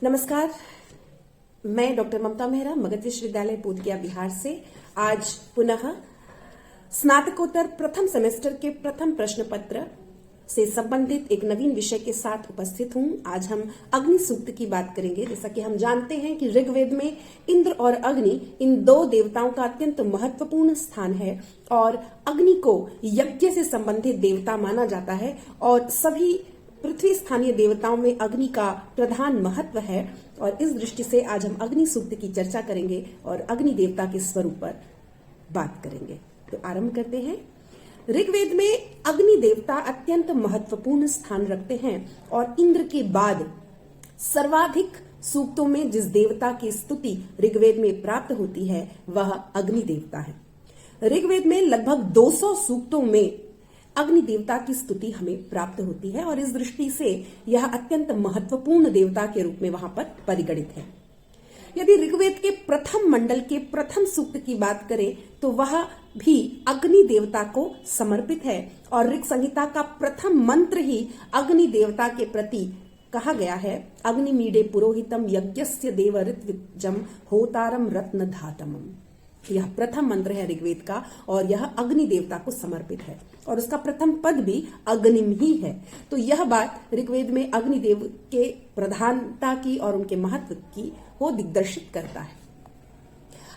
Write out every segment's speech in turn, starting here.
नमस्कार, मैं डॉक्टर ममता मेहरा मगध विश्वविद्यालय बोधगया बिहार से आज पुनः स्नातकोत्तर प्रथम सेमेस्टर के प्रथम प्रश्न पत्र से संबंधित एक नवीन विषय के साथ उपस्थित हूं। आज हम अग्नि सूक्त की बात करेंगे। जैसा कि हम जानते हैं कि ऋग्वेद में इंद्र और अग्नि इन दो देवताओं का अत्यंत महत्वपूर्ण स्थान है और अग्नि को यज्ञ से संबंधित देवता माना जाता है और सभी पृथ्वी स्थानीय देवताओं में अग्नि का प्रधान महत्व है और इस दृष्टि से आज हम अग्नि सूक्त की चर्चा करेंगे और अग्नि देवता के स्वरूप पर बात करेंगे। तो आरंभ करते हैं। ऋग्वेद में अग्नि देवता अत्यंत महत्वपूर्ण स्थान रखते हैं और इंद्र के बाद सर्वाधिक सूक्तों में जिस देवता की स्तुति ऋग्वेद में प्राप्त होती है वह अग्नि देवता है। ऋग्वेद में लगभग 200 सूक्तों में अग्नि देवता की स्तुति हमें प्राप्त होती है और इस दृष्टि से यह अत्यंत महत्वपूर्ण देवता के रूप में वहां पर परिगणित है। यदि ऋग्वेद के प्रथम मंडल के प्रथम सूक्त की बात करें तो वह भी अग्नि देवता को समर्पित है और ऋग संहिता का प्रथम मंत्र ही अग्नि देवता के प्रति कहा गया है। अग्निमीडे पुरोहितम यज्ञस्य देव ऋत्विजम होतारम रत्न धातमम। यह प्रथम मंत्र है ऋग्वेद का और यह अग्नि देवता को समर्पित है और उसका प्रथम पद भी अग्निम ही है। तो यह बात ऋग्वेद में अग्निदेव के प्रधानता की और उनके महत्व की को दिग्दर्शित करता है।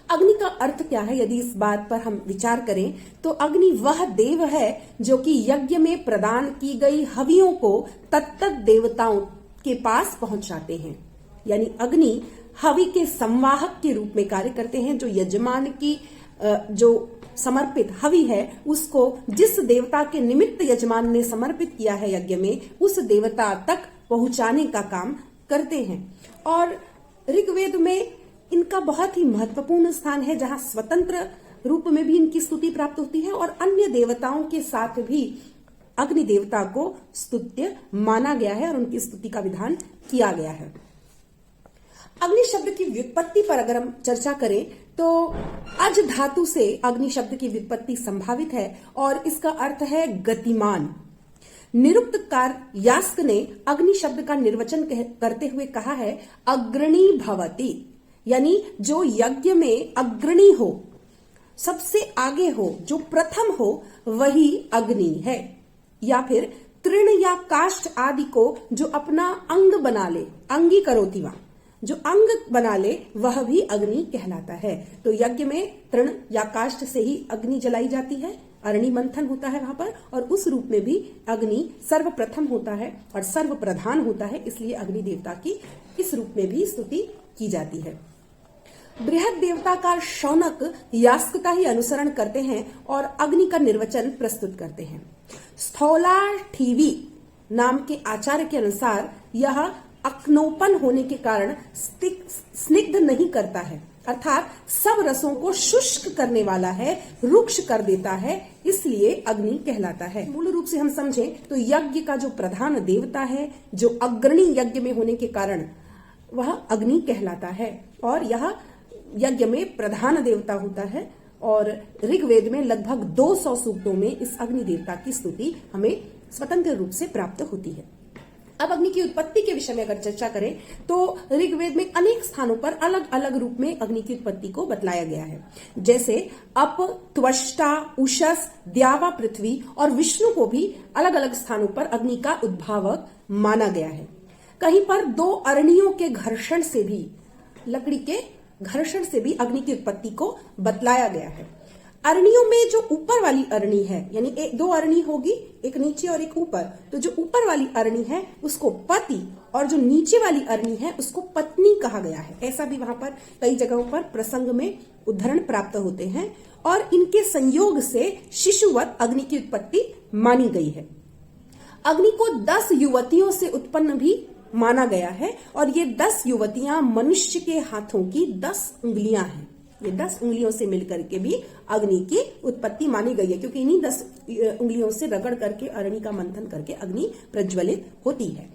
अग्नि का अर्थ क्या है? यदि इस बात पर हम विचार करें तो अग्नि वह देव है जो कि यज्ञ में प्रदान की गई हवियों को तत्त देवताओं के पास पहुंचाते हैं। यानी अग्नि हवि के संवाहक के रूप में कार्य करते हैं। जो यजमान की जो समर्पित हवि है उसको जिस देवता के निमित्त यजमान ने समर्पित किया है यज्ञ में उस देवता तक पहुंचाने का काम करते हैं। और ऋग्वेद में इनका बहुत ही महत्वपूर्ण स्थान है जहां स्वतंत्र रूप में भी इनकी स्तुति प्राप्त होती है और अन्य देवताओं के साथ भी अग्नि देवता को स्तुत्य माना गया है और उनकी स्तुति का विधान किया गया है। अग्नि शब्द की व्युत्पत्ति पर अगर हम चर्चा करें तो अज धातु से अग्नि शब्द की व्युत्पत्ति संभावित है और इसका अर्थ है गतिमान। निरुक्तकार यास्क ने अग्नि शब्द का निर्वचन करते हुए कहा है अग्रणी भवति, यानी जो यज्ञ में अग्रणी हो, सबसे आगे हो, जो प्रथम हो वही अग्नि है। या फिर तृण या काष्ठ आदि को जो अपना अंग बना ले, अंगी करोतिवा, जो अंग बना ले वह भी अग्नि कहलाता है। तो यज्ञ में तृण या काष्ठ से ही अग्नि जलाई जाती है, अरणि मंथन होता है वहां पर और उस रूप में भी अग्नि सर्वप्रथम होता है और सर्व प्रधान होता है। इसलिए अग्नि देवता की इस रूप में भी स्तुति की जाती है। बृहद देवताकार शौनक यास्क का ही अनुसरण करते हैं और अग्नि का निर्वचन प्रस्तुत करते हैं। स्थौलाठीवी नाम के आचार्य के अनुसार यह अक्नोपन होने के कारण स्निग्ध नहीं करता है, अर्थात सब रसों को शुष्क करने वाला है, रुक्ष कर देता है, इसलिए अग्नि कहलाता है। मूल रूप से हम समझें तो यज्ञ का जो प्रधान देवता है, जो अग्रणी यज्ञ में होने के कारण वह अग्नि कहलाता है और यह यज्ञ में प्रधान देवता होता है। और ऋग्वेद में लगभग 200 सूक्तों में इस अग्नि देवता की स्तुति हमें स्वतंत्र रूप से प्राप्त होती है। अब अग्नि की उत्पत्ति के विषय में अगर चर्चा करें तो ऋग्वेद में अनेक स्थानों पर अलग अलग रूप में अग्नि की उत्पत्ति को बतलाया गया है। जैसे अप, त्वष्टा, उषस, द्यावा, पृथ्वी और विष्णु को भी अलग अलग स्थानों पर अग्नि का उद्भावक माना गया है। कहीं पर दो अरणियों के घर्षण से भी, लकड़ी के घर्षण से भी अग्नि की उत्पत्ति को बतलाया गया है। अरणियों में जो ऊपर वाली अरणी है, यानी दो अरणी होगी, एक नीचे और एक ऊपर, तो जो ऊपर वाली अरणी है उसको पति और जो नीचे वाली अरणी है उसको पत्नी कहा गया है। ऐसा भी वहां पर कई जगहों पर प्रसंग में उदाहरण प्राप्त होते हैं और इनके संयोग से शिशुवत अग्नि की उत्पत्ति मानी गई है। अग्नि को 10 युवतियों से उत्पन्न भी माना गया है और ये 10 युवतियां मनुष्य के हाथों की 10 उंगलियां हैं। ये 10 उंगलियों से मिलकर के भी अग्नि की उत्पत्ति मानी गई है क्योंकि इन्हीं 10 उंगलियों से रगड़ करके अरणि का मंथन करके अग्नि प्रज्वलित होती है।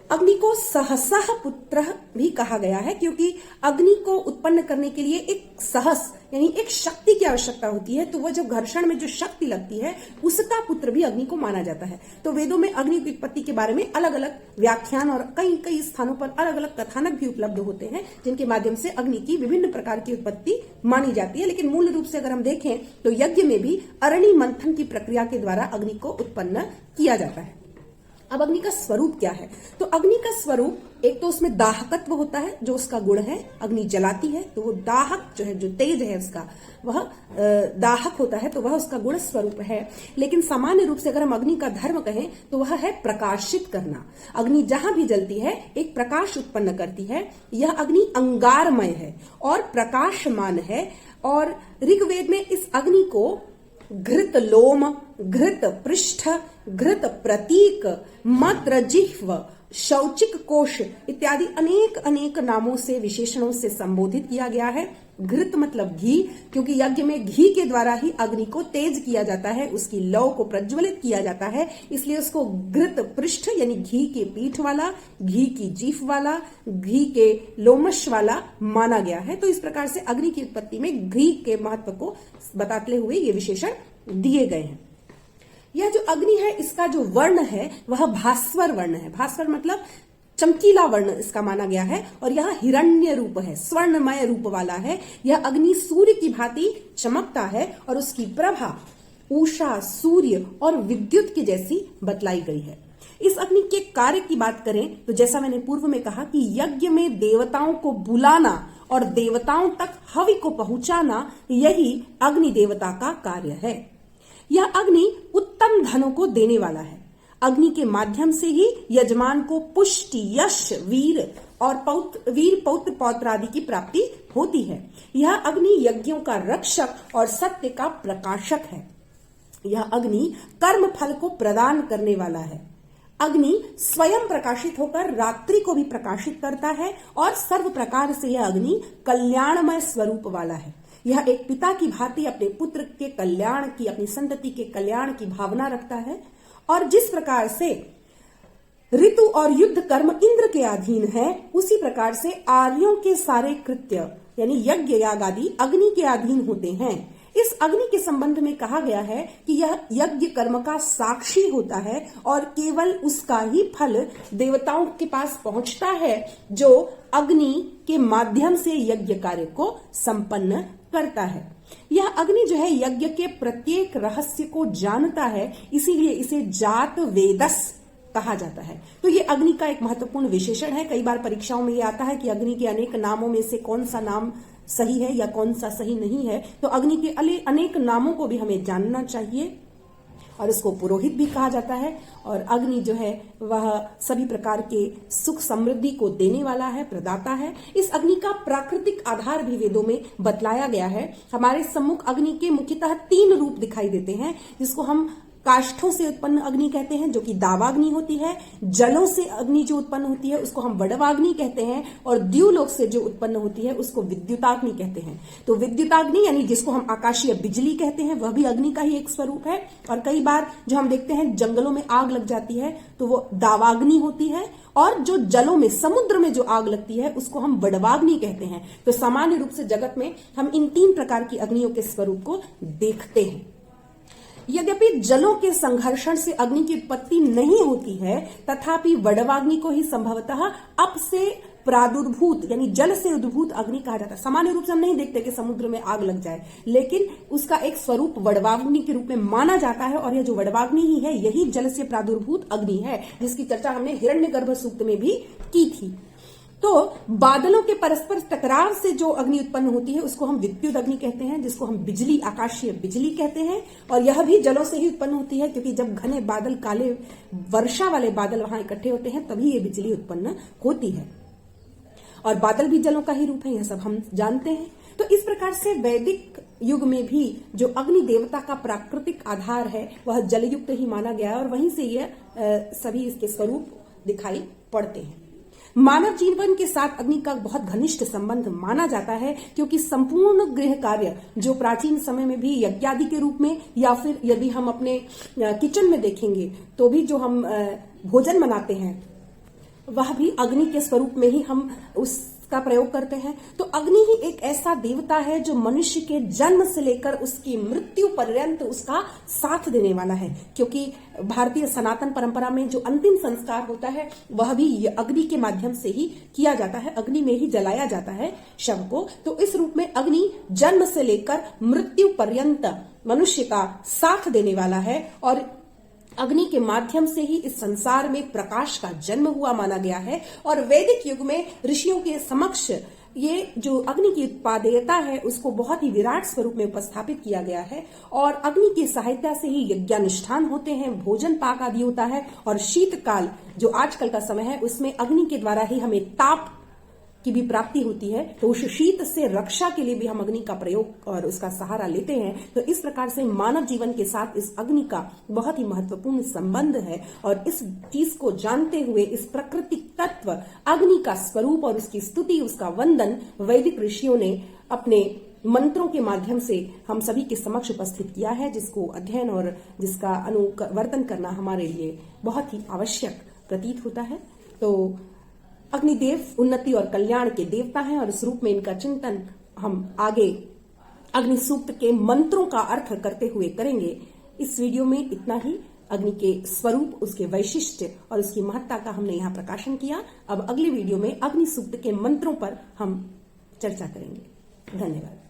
अग्नि को सहसः पुत्र भी कहा गया है, क्योंकि अग्नि को उत्पन्न करने के लिए एक सहस यानी एक शक्ति की आवश्यकता होती है। तो वह जब घर्षण में जो शक्ति लगती है उसका पुत्र भी अग्नि को माना जाता है। तो वेदों में अग्नि की उत्पत्ति के बारे में अलग अलग व्याख्यान और कई कई स्थानों पर अलग अलग कथानक भी उपलब्ध होते हैं, जिनके माध्यम से अग्नि की विभिन्न प्रकार की उत्पत्ति मानी जाती है। लेकिन मूल रूप से अगर हम देखें तो यज्ञ में भी अरणि मंथन की प्रक्रिया के द्वारा अग्नि को उत्पन्न किया जाता है। अब अग्नि का स्वरूप क्या है? तो अग्नि का स्वरूप एक तो उसमें दाहकत्व होता है, जो उसका गुण है। अग्नि जलाती है तो वो दाहक जो है, जो तेज है उसका, वह दाहक होता है, तो वह उसका गुण स्वरूप है। लेकिन सामान्य रूप से अगर हम अग्नि का धर्म कहें तो वह है प्रकाशित करना। अग्नि जहां भी जलती है एक प्रकाश उत्पन्न करती है। यह अग्नि अंगारमय है और प्रकाशमान है। और ऋग्वेद में इस अग्नि को घृत लोम, घृत पृष्ठ, घृत प्रतीक, मद्र जिह्व, शौचिक कोश इत्यादि अनेक अनेक नामों से, विशेषणों से संबोधित किया गया है। घृत मतलब घी, क्योंकि यज्ञ में घी के द्वारा ही अग्नि को तेज किया जाता है, उसकी लौ को प्रज्वलित किया जाता है, इसलिए उसको घृत पृष्ठ यानी घी के पीठ वाला, घी की जीभ वाला, घी के लोमश वाला माना गया है। तो इस प्रकार से अग्नि की उत्पत्ति में घी के महत्व को बताते हुए ये विशेषण दिए गए हैं। यह जो अग्नि है इसका जो वर्ण है वह भास्वर वर्ण है। भास्वर मतलब चमकीला वर्ण इसका माना गया है, और यह हिरण्य रूप है, स्वर्णमय रूप वाला है। यह अग्नि सूर्य की भांति चमकता है और उसकी प्रभा उषा, सूर्य और विद्युत की जैसी बतलाई गई है। इस अग्नि के कार्य की बात करें तो जैसा मैंने पूर्व में कहा कि यज्ञ में देवताओं को बुलाना और देवताओं तक हवि को पहुंचाना, यही अग्नि देवता का कार्य है। यह अग्नि उत्तम धनों को देने वाला है। अग्नि के माध्यम से ही यजमान को पुष्टि, यश, वीर और पौत्र पौत्र आदि की प्राप्ति होती है। यह अग्नि यज्ञों का रक्षक और सत्य का प्रकाशक है। यह अग्नि कर्म फल को प्रदान करने वाला है। अग्नि स्वयं प्रकाशित होकर रात्रि को भी प्रकाशित करता है और सर्व प्रकार से यह अग्नि कल्याणमय स्वरूप वाला है। यह एक पिता की भांति अपने पुत्र के कल्याण की, अपनी संतति के कल्याण की भावना रखता है। और जिस प्रकार से ऋतु और युद्ध कर्म इंद्र के अधीन है, उसी प्रकार से आर्यों के सारे कृत्य यानी यज्ञ याग आदि अग्नि के अधीन होते हैं। इस अग्नि के संबंध में कहा गया है कि यह यज्ञ कर्म का साक्षी होता है और केवल उसका ही फल देवताओं के पास पहुंचता है, जो अग्नि के माध्यम से यज्ञ कार्य को संपन्न करता है। यह अग्नि जो है यज्ञ के प्रत्येक रहस्य को जानता है, इसीलिए इसे जात वेदस कहा जाता है। तो ये अग्नि का एक महत्वपूर्ण विशेषण है। कई बार परीक्षाओं में ये आता है कि अग्नि के अनेक नामों में से कौन सा नाम सही है या कौन सा सही नहीं है। तो अग्नि के अनेक नामों को भी हमें जानना चाहिए, और इसको पुरोहित भी कहा जाता है। और अग्नि जो है वह सभी प्रकार के सुख समृद्धि को देने वाला है, प्रदाता है। इस अग्नि का प्राकृतिक आधार भी वेदों में बतलाया गया है। हमारे सम्मुख अग्नि के मुख्यतः 3 रूप दिखाई देते हैं, जिसको हम काष्ठों से उत्पन्न अग्नि कहते हैं, जो कि दावाग्नि होती है। जलों से अग्नि जो उत्पन्न होती है उसको हम वडवाग्नि कहते हैं, और द्युलोक से जो उत्पन्न होती है उसको विद्युताग्नि कहते हैं। तो विद्युताग्नि यानी जिसको हम आकाशीय बिजली कहते हैं, वह भी अग्नि का ही एक स्वरूप है। और कई बार जो हम देखते हैं जंगलों में आग लग जाती है तो वो दावाग्नि होती है, और जो जलों में, समुद्र में जो आग लगती है उसको हम वडवाग्नि कहते हैं। तो सामान्य रूप से जगत में हम इन 3 प्रकार की अग्नियों के स्वरूप को देखते हैं। यद्यपि जलों के संघर्षण से अग्नि की उत्पत्ति नहीं होती है, तथापि वडवाग्नि को ही संभवतः अप से प्रादुर्भूत यानी जल से उद्भूत अग्नि कहा जाता है। सामान्य रूप से हम नहीं देखते कि समुद्र में आग लग जाए, लेकिन उसका एक स्वरूप वडवाग्नि के रूप में माना जाता है। और यह जो वडवाग्नि ही है यही जल से प्रादुर्भूत अग्नि है, जिसकी चर्चा हमने हिरण्यगर्भ सूक्त में भी की थी। तो बादलों के परस्पर टकराव से जो अग्नि उत्पन्न होती है उसको हम विद्युत अग्नि कहते हैं, जिसको हम बिजली, आकाशीय बिजली कहते हैं। और यह भी जलों से ही उत्पन्न होती है, क्योंकि जब घने बादल, काले वर्षा वाले बादल वहां इकट्ठे होते हैं तभी ये बिजली उत्पन्न होती है। और बादल भी जलों का ही रूप है, यह सब हम जानते हैं। तो इस प्रकार से वैदिक युग में भी जो अग्नि देवता का प्राकृतिक आधार है वह जलयुक्त ही माना गया है, और वहीं से यह सभी इसके स्वरूप दिखाई पड़ते हैं। मानव जीवन के साथ अग्नि का बहुत घनिष्ठ संबंध माना जाता है, क्योंकि संपूर्ण गृह कार्य जो प्राचीन समय में भी यज्ञादि के रूप में, या फिर यदि हम अपने किचन में देखेंगे तो भी जो हम भोजन बनाते हैं वह भी अग्नि के स्वरूप में ही हम उसका प्रयोग करते हैं। तो अग्नि ही एक ऐसा देवता है जो मनुष्य के जन्म से लेकर उसकी मृत्यु पर्यंत उसका साथ देने वाला है, क्योंकि भारतीय सनातन परंपरा में जो अंतिम संस्कार होता है वह भी अग्नि के माध्यम से ही किया जाता है, अग्नि में ही जलाया जाता है शव को। तो इस रूप में अग्नि जन्म से लेकर मृत्यु पर्यंत मनुष्य का साथ देने वाला है, और अग्नि के माध्यम से ही इस संसार में प्रकाश का जन्म हुआ माना गया है। और वैदिक युग में ऋषियों के समक्ष ये जो अग्नि की उत्पादेयता है उसको बहुत ही विराट स्वरूप में उपस्थापित किया गया है, और अग्नि की सहायता से ही यज्ञानुष्ठान होते हैं, भोजन पाक आदि होता है, और शीतकाल जो आजकल का समय है उसमें अग्नि के द्वारा ही हमें ताप की भी प्राप्ति होती है। तो उस शीत से रक्षा के लिए भी हम अग्नि का प्रयोग और उसका सहारा लेते हैं। तो इस प्रकार से मानव जीवन के साथ इस अग्नि का बहुत ही महत्वपूर्ण संबंध है, और इस चीज को जानते हुए इस प्राकृतिक तत्व अग्नि का स्वरूप और उसकी स्तुति, उसका वंदन वैदिक ऋषियों ने अपने मंत्रों के माध्यम से हम सभी के समक्ष उपस्थित किया है, जिसको अध्ययन और जिसका अनुवर्तन करना हमारे लिए बहुत ही आवश्यक प्रतीत होता है। तो अग्निदेव उन्नति और कल्याण के देवता हैं, और इस रूप में इनका चिंतन हम आगे अग्नि सूक्त के मंत्रों का अर्थ करते हुए करेंगे। इस वीडियो में इतना ही। अग्नि के स्वरूप, उसके वैशिष्ट्य और उसकी महत्ता का हमने यहाँ प्रकाशन किया। अब अगले वीडियो में अग्नि सूक्त के मंत्रों पर हम चर्चा करेंगे। धन्यवाद।